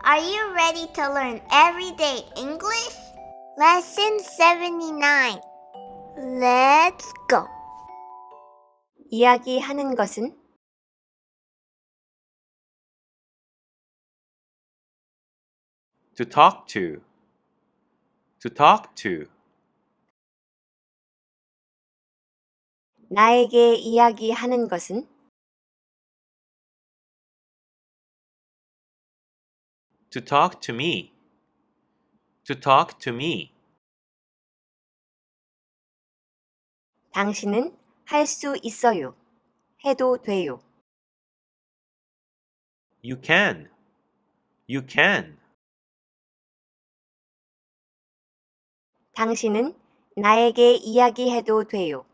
Are you ready to learn everyday English? Lesson 79. Let's go. 이야기하는 것은 to talk to, to talk to, 나에게 이야기하는 것은 to talk to me, to talk to me. 당신은 할 수 있어요. 해도 돼요. You can, you can. 당신은 나에게 이야기해도 돼요.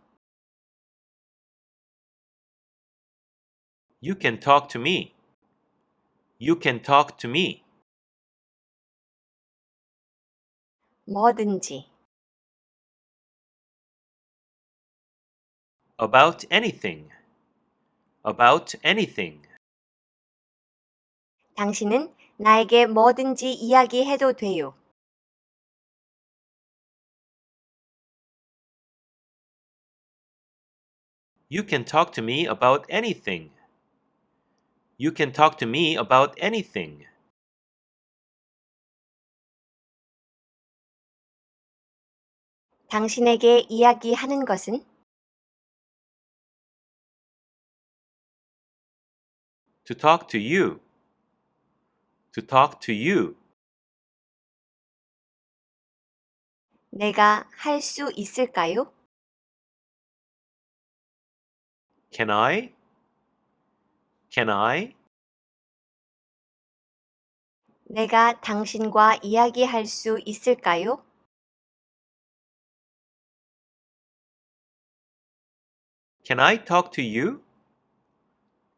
You can talk to me. You can talk to me. 뭐든지 About anything. About anything. 당신은 나에게 뭐든지 이야기해도 돼요. You can talk to me about anything. You can talk to me about anything. 당신에게 이야기하는 것은 To talk to you. To talk to you. 내가 할 수 있을까요? Can I? Can I? 내가 당신과 이야기할 수 있을까요? Can I talk to you?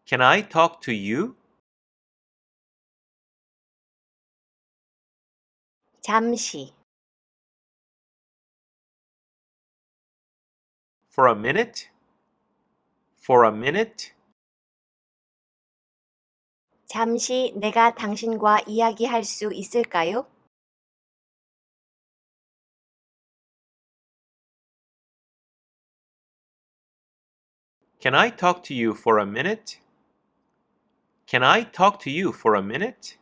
Can I talk to you? 잠시 For a minute? For a minute? 잠시 내가 당신과 이야기할 수 있을까요? Can I talk to you for a minute? Can I talk to you for a minute?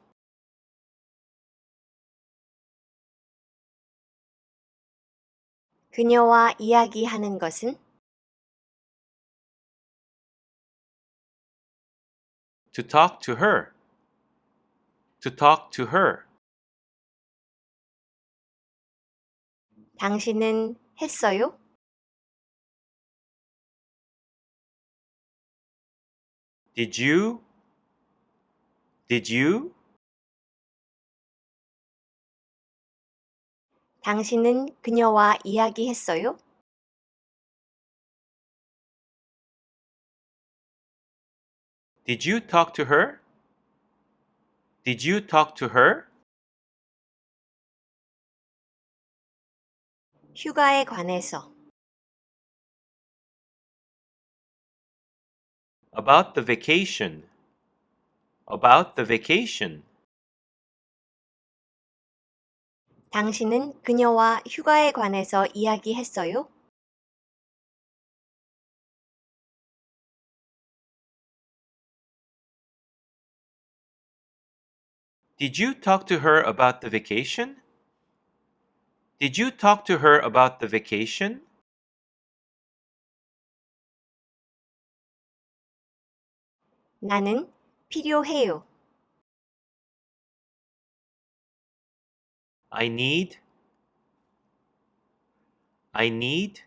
그녀와 이야기하는 것은 To talk to her. To talk to her. 당신은 했어요? Did you? Did you? 당신은 그녀와 이야기했어요? Did you talk to her? Did you talk to her? 휴가에 관해서 About the vacation. About the vacation. 당신은 그녀와 휴가에 관해서 이야기했어요? Did you talk to her about the vacation? Did you talk to her about the vacation? 나는 필요해요. I need. I need.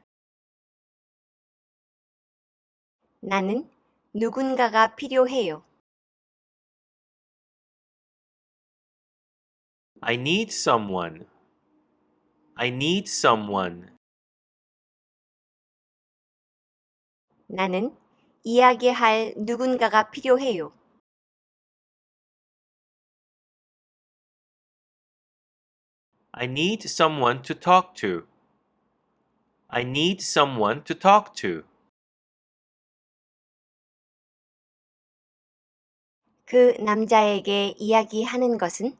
나는 누군가가 필요해요. I need someone. I need someone. 나는 이야기할 누군가가 필요해요. I need someone to talk to. I need someone to talk to. 그 남자에게 이야기하는 것은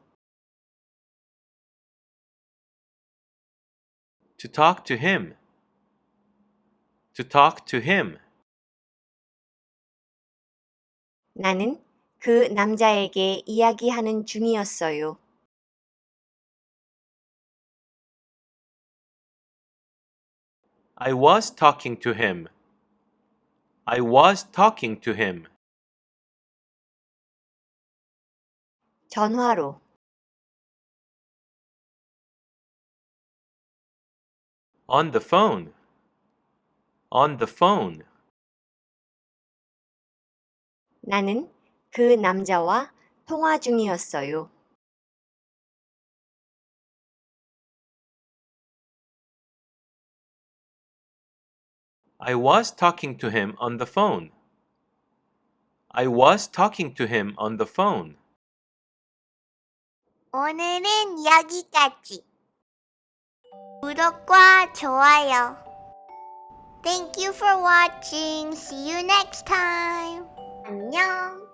To talk to him. To talk to him. 나는 그 남자에게 이야기하는 중이었어요. I was talking to him. I was talking to him. 전화로. On the phone. On the phone. 나는 그 남자와 통화 중이었어요. I was talking to him on the phone. I was talking to him on the phone. 오늘은 여기까지. 구독과 좋아요. Thank you for watching. See you next time. 안녕.